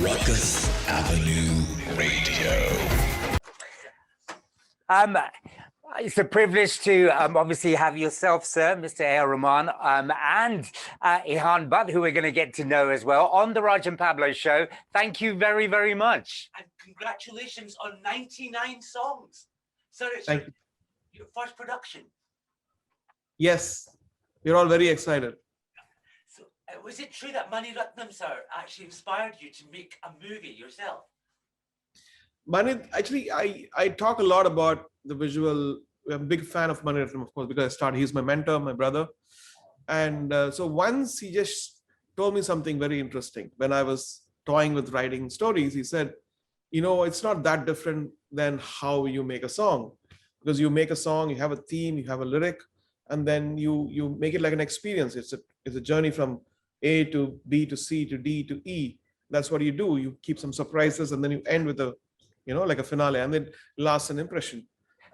Rukus Avenue Radio. It's a privilege to obviously have yourself, sir, Mr. Rahman, and Ehan Bhat, who we're going to get to know as well on the Raj&Pablo show. Thank you very, very much. And congratulations on 99 songs. So it's Thank your first production. Yes, we're all very excited. So was it true that Mani Ratnam, sir, actually inspired you to make a movie yourself? Mani, actually, I talk a lot about the visual. I'm a big fan of Mani Ratnam, of course, because he's my mentor, my brother. And so once he just told me something very interesting. When I was toying with writing stories, he said, you know, it's not that different than how you make a song. Because you make a song, you have a theme, you have a lyric, and then you make it like an experience. It's a journey from A to B to C to D to E. That's what you do. You keep some surprises, and then you end with a, you know, like a finale, and then lasts an impression.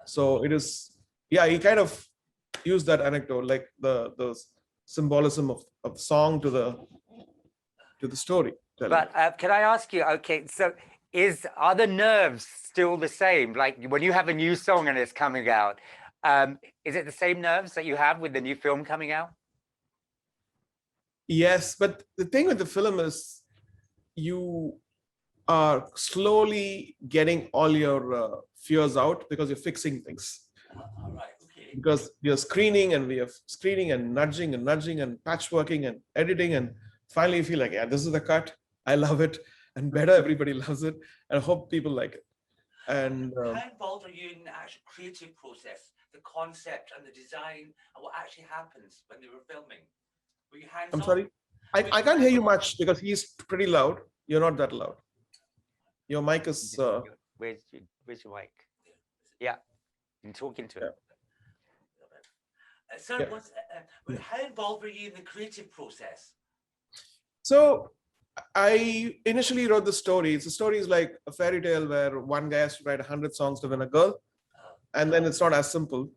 So it is, yeah, he kind of used that anecdote, like the symbolism of song to the story. But can I ask you, okay, so are the nerves still the same? Like when you have a new song and it's coming out, is it the same nerves that you have with the new film coming out? Yes, but the thing with the film is you are slowly getting all your fears out because you're fixing things. All right, okay. Because you're screening and we are screening and nudging and patchworking and editing, and finally you feel like, yeah, this is the cut. I love it, and better everybody loves it, and I hope people like it. And how involved are you in the actual creative process, the concept and the design, and what actually happens when they were filming? Were you hands-on? I'm sorry, I can't hear you much because he's pretty loud. You're not that loud. Your mic is. Where's your mic? Yeah, I'm talking to it. Sir, how involved were you in the creative process? So I initially wrote the story. The story is like a fairy tale where one guy has to write 100 songs to win a girl, and then it's not as simple.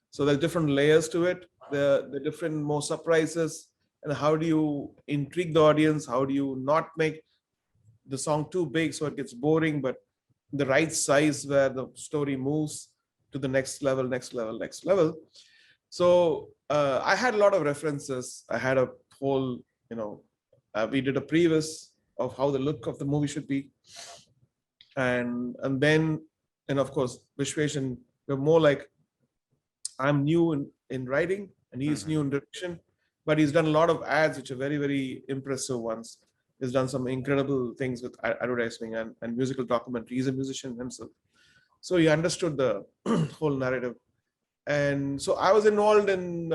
So there's different layers to it. The different more surprises, and how do you intrigue the audience? How do you not make the song too big so it gets boring, but the right size where the story moves to the next level. So I had a lot of references. I had a whole, we did a previs of how the look of the movie should be. And of course, Vishwesh, we're more like, I'm new in writing and he's new in direction, but he's done a lot of ads, which are very, very impressive ones. He's done some incredible things with advertising and musical documentary. He's a musician himself. So he understood the whole narrative. And so I was involved in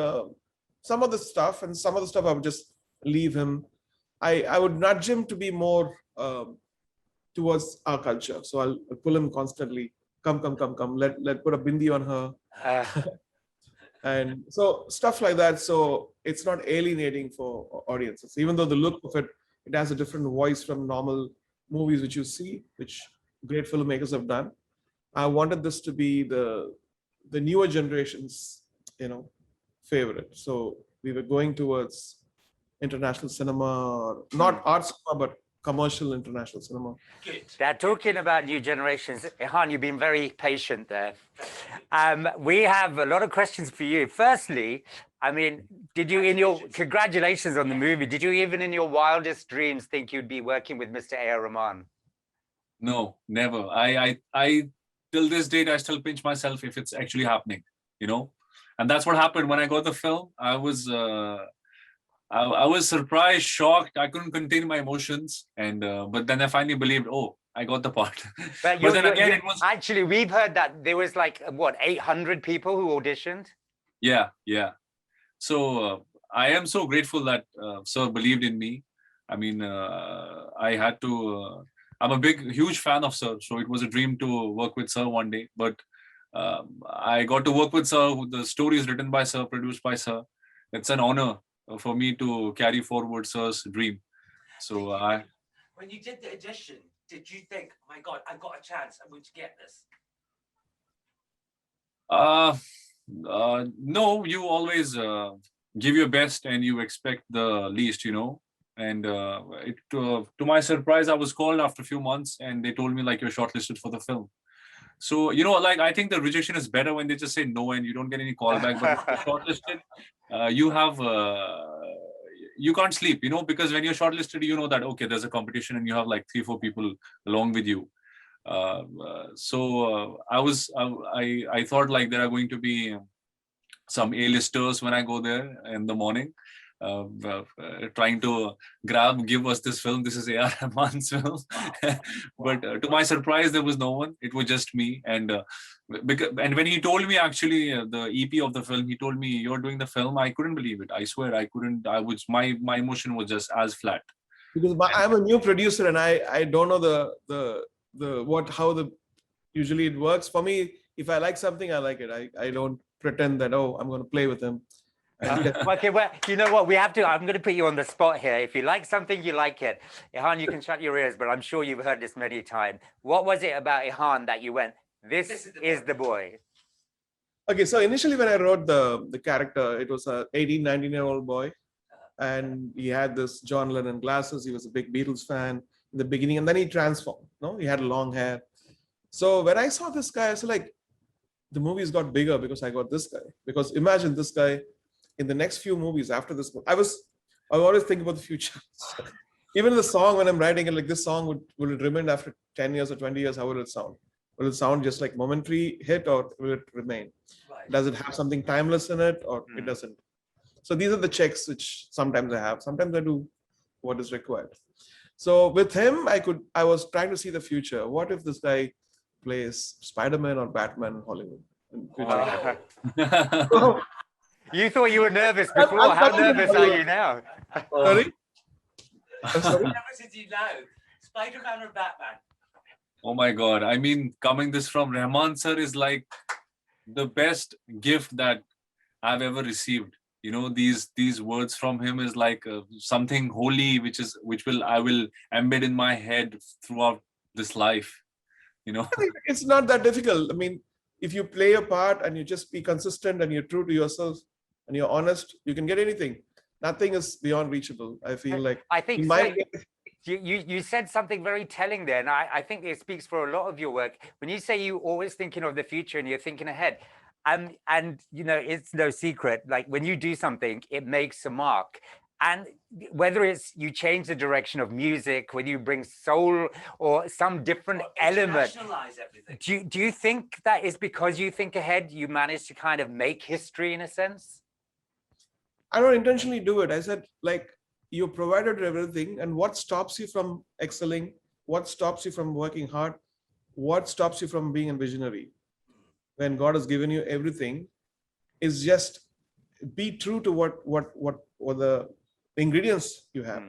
some of the stuff, and some of the stuff I would just leave him. I would nudge him to be more towards our culture. So I'll pull him constantly. Come. Let put a bindi on her. And so stuff like that. So it's not alienating for audiences, even though the look of it has a different voice from normal movies which you see, which great filmmakers have done. I wanted this to be the newer generation's, favorite. So we were going towards international cinema, or not art cinema, but commercial international cinema. Good. Now, talking about new generations, Ehan, you've been very patient there. We have a lot of questions for you. Firstly, I mean, congratulations on the movie. Did you even in your wildest dreams think you'd be working with Mr. Rahman? No, never. I till this date, I still pinch myself if it's actually happening, and that's what happened when I got the film. I was surprised, shocked. I couldn't contain my emotions, and but then I finally believed, oh, I got the part. But then again, it was actually, we've heard that there was like 800 people who auditioned. Yeah. So I am so grateful that sir believed in me. I mean, I had to. I'm a huge fan of sir, so it was a dream to work with sir one day. But I got to work with sir. The story is written by sir, produced by sir. It's an honor for me to carry forward sir's dream. So when you did the audition, did you think, oh my God, I've got a chance, I'm going to get this? No, you always give your best and you expect the least, And to my surprise, I was called after a few months, and they told me like you're shortlisted for the film. So like I think the rejection is better when they just say no and you don't get any callback. But if you're shortlisted, you have you can't sleep, because when you're shortlisted, you know that okay, there's a competition and you have like 3-4 people along with you. So I thought like there are going to be some A-listers when I go there in the morning, trying to give us this film. This is A.R. Rahman's film. But to my surprise, there was no one. It was just me. And when he told me actually the EP of the film, he told me you're doing the film. I couldn't believe it. I swear I couldn't. My emotion was just as flat. Because I'm a new producer and I don't know how usually it works. For me, if I like something, I like it. I don't pretend that, oh, I'm going to play with him. Okay, well, you know what? I'm going to put you on the spot here. If you like something, you like it. Ehan, you can shut your ears, but I'm sure you've heard this many times. What was it about Ehan that you went, this is the boy? Okay, so initially when I wrote the character, it was a 18, 19-year-old boy. And he had this John Lennon glasses. He was a big Beatles fan in the beginning, and then he transformed. He had long hair. So when I saw this guy, I was like, the movies got bigger because I got this guy. Because imagine this guy in the next few movies after this. I always think about the future. Even the song, when I'm writing it, like this song will it remain after 10 years or 20 years? How will it sound? Will it sound just like momentary hit, or will it remain? Right. Does it have something timeless in it, or it doesn't? So these are the checks which sometimes I have. Sometimes I do what is required. So with him, I was trying to see the future. What if this guy plays Spider-Man or Batman in Hollywood in future? Wow. You thought you were nervous before. How nervous are you now? Sorry? How nervous is he now? Spider-Man or Batman? Oh my God. I mean, coming this from Rahman sir is like the best gift that I've ever received. These words from him is like something holy, I will embed in my head throughout this life. I think it's not that difficult. I mean, if you play a part and you just be consistent and you're true to yourself and you're honest, you can get anything. Nothing is beyond reachable. I feel like I think you said something very telling there, and I think it speaks for a lot of your work. When you say you always thinking of the future and you're thinking ahead. And it's no secret, like when you do something, it makes a mark. And whether it's you change the direction of music, when you bring soul or some different element, do you think that is because you think ahead, you manage to kind of make history in a sense? I don't intentionally do it. I said, like, you provided everything, and what stops you from excelling? What stops you from working hard? What stops you from being a visionary? When God has given you everything, is just be true to what the ingredients you have.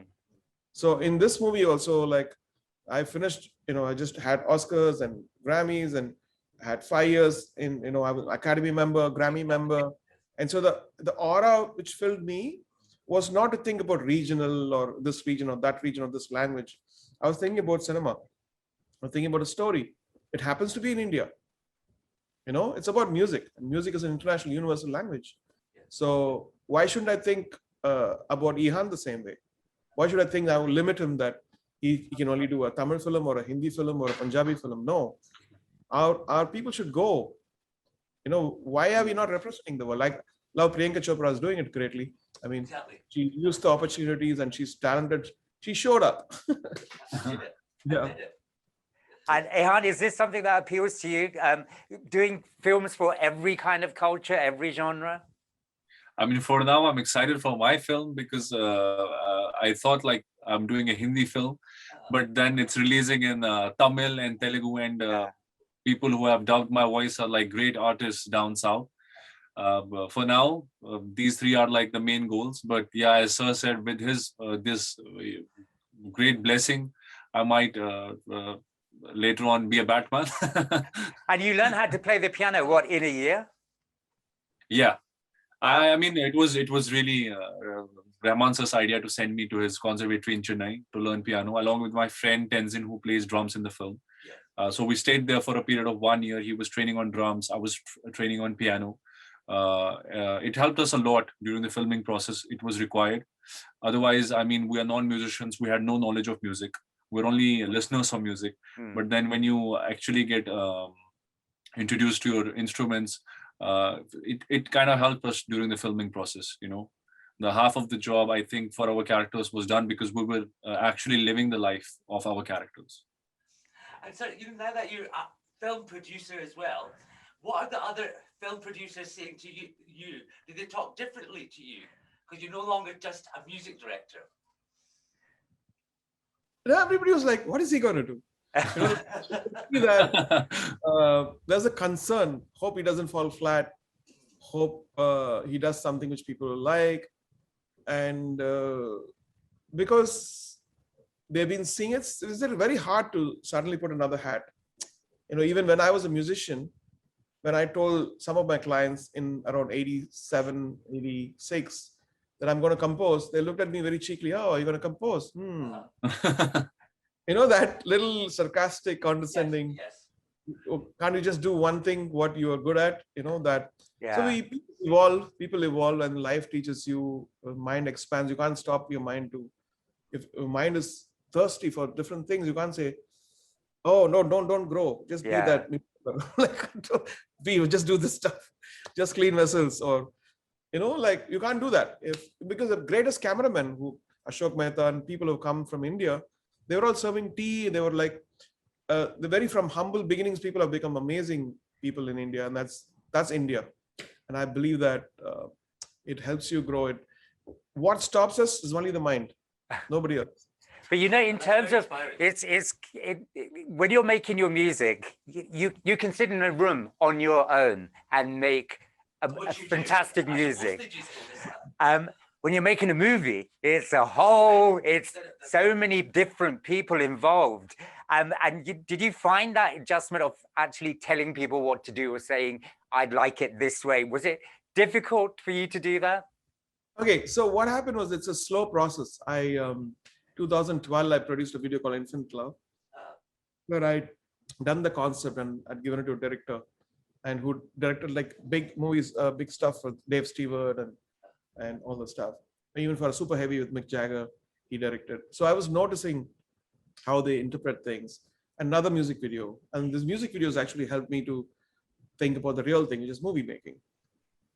So in this movie also, like I finished, I just had Oscars and Grammys and had 5 years in, I was Academy member, Grammy member. And so the aura which filled me was not to think about regional or this region or that region or this language. I was thinking about cinema. I was thinking about a story. It happens to be in India. It's about music, and music is an international, universal language. So why shouldn't I think about Ehan the same way? Why should I think I will limit him that he can only do a Tamil film or a Hindi film or a Punjabi film? No, our people should go. Why are we not representing the world? Like now, Priyanka Chopra is doing it greatly. I mean, she used the opportunities and she's talented. She showed up. Yeah. And Ehan, is this something that appeals to you? Doing films for every kind of culture, every genre? I mean, for now, I'm excited for my film because I thought like I'm doing a Hindi film, but then it's releasing in Tamil and Telugu, and people who have dubbed my voice are like great artists down south. But for now, these three are like the main goals. But yeah, as Sir said, with his this great blessing, I might later on be a Batman. And you learn how to play the piano, what, in a year? Yeah. I mean, it was really Rahman sir's idea to send me to his conservatory in Chennai to learn piano, along with my friend Tenzin, who plays drums in the film. So we stayed there for a period of 1 year. He was training on drums. I was training on piano. It helped us a lot during the filming process. It was required. Otherwise, I mean, we are non-musicians. We had no knowledge of music. We're only listeners of music. But then when you actually get introduced to your instruments, it kind of helped us during the filming process. The half of the job, I think, for our characters was done because we were actually living the life of our characters. And so, now that you're a film producer as well, what are the other film producers saying to you? Do they talk differently to you? Because you're no longer just a music director. Everybody was like, what is he going to do? There's a concern. Hope he doesn't fall flat. Hope he does something which people will like. And because they've been seeing it's very hard to suddenly put another hat. Even when I was a musician, when I told some of my clients in around 87, 86 that I'm going to compose, they looked at me very cheekily. Oh, are you going to compose? That little sarcastic, condescending. Yes. Can't you just do one thing, what you are good at? That. Yeah. So people evolve, and life teaches you, mind expands. You can't stop your mind if your mind is thirsty for different things, you can't say, oh, no, don't grow. Just be that. Just do this stuff. Just clean vessels, or, you can't do that. Because the greatest cameramen Ashok Mehta and people who come from India, they were all serving tea. They were like, from humble beginnings, people have become amazing people in India, and that's India. And I believe that it helps you grow it. What stops us is only the mind, nobody else. But in terms of when you're making your music, you can sit in a room on your own and make a fantastic music. When you're making a movie, it's so many different people involved. Did you find that adjustment of actually telling people what to do or saying, I'd like it this way? Was it difficult for you to do that? Okay, so what happened was it's a slow process. 2012, I produced a video called Infinite Love, where I'd done the concept and I'd given it to a director, and who directed like big movies, big stuff for Dave Stewart and all the stuff. Even for a Super Heavy with Mick Jagger, he directed. So I was noticing how they interpret things. Another music video, and this music videos actually helped me to think about the real thing, which is movie making.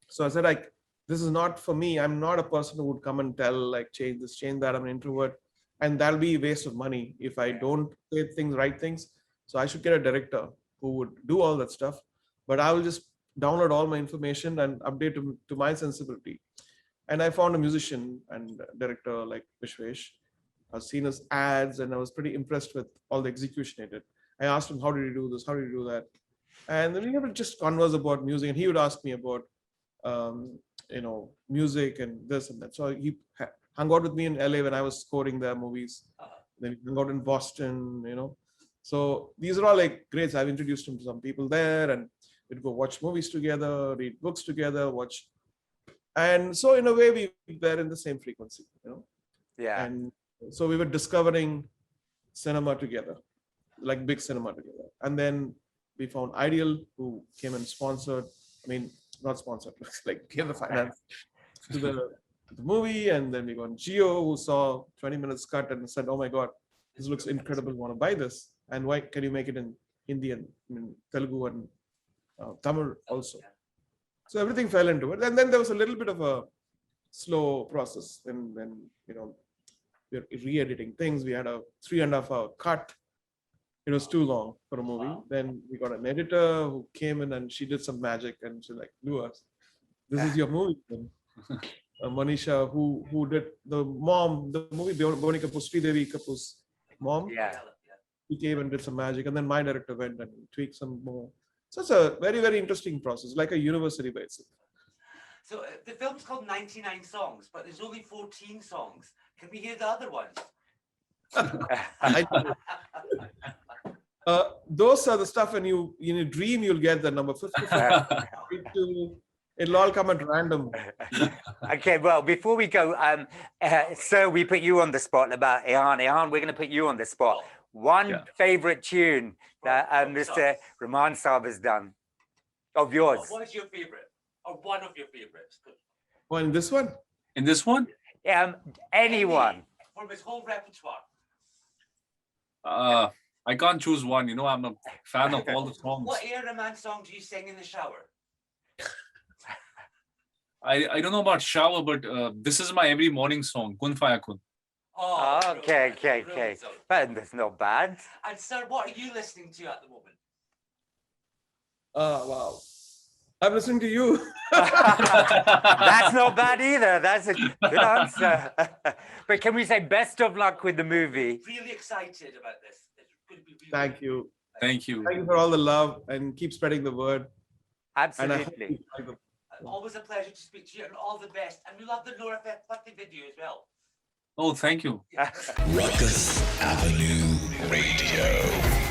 So I said, this is not for me. I'm not a person who would come and tell, change this, change that. I'm an introvert. And that'll be a waste of money if I don't say right things. So I should get a director who would do all that stuff. But I will just download all my information and update to my sensibility. And I found a musician and director like Vishwesh. I've seen his ads, and I was pretty impressed with all the execution he did. I asked him, how did you do this? How did you do that? And then we would just converse about music, and he would ask me about, music and this and that. So he hung out with me in LA when I was scoring their movies. Then we hung out in Boston, So these are all greats. I've introduced him to some people there, and we'd go watch movies together, read books together, and so in a way we were in the same frequency, Yeah. And so we were discovering cinema together, big cinema together. And then we found Ideal, who came and sponsored, not sponsored, gave the finance to the movie. And then we got Gio, who saw 20 minutes cut and said, oh my God, this looks incredible, want to buy this. And why can you make it in Hindi and Telugu and Tamil also? So everything fell into it. And then there was a little bit of a slow process when we were re-editing things. We had a 3.5 hour cut. It was too long for a movie. Wow. Then we got an editor who came in and she did some magic, and she's like, Luas, this is your movie. Manisha, who did the movie Boni Kapoor, Sridevi Kapoor's mom. Yeah. He came and did some magic, and then my director went and tweaked some more. So it's a very, very interesting process, like a university by itself. So the film's called 99 Songs, but there's only 14 songs. Can we hear the other ones? Those are the stuff when you in a dream you'll get the number 55. It'll all come at random. Okay, well, before we go, so we put you on the spot about Ehan. Ehan, we're going to put you on the spot. One favorite tune that Mr. Rahman Saab has done of yours. What is your favorite, or one of your favorites? Well, in this one? In this one? Anyone. From his whole repertoire. I can't choose one. You know, I'm a fan of all the songs. What Rahman song do you sing in the shower? I don't know about shower, but this is my every morning song, Kun Faya Kun. Oh, Okay. brilliant song. But that's not bad. And sir, what are you listening to at the moment? Wow. I'm listening to you. That's not bad either. That's a good answer. But can we say best of luck with the movie? Really excited about this. It's going to be really Thank you. Thank you. Thank you for all the love and keep spreading the word. And I hope Absolutely. you like the- Always a pleasure to speak to you and all the best. And we love the Nora 50 video as well. Oh, thank you. Rukus Avenue Radio.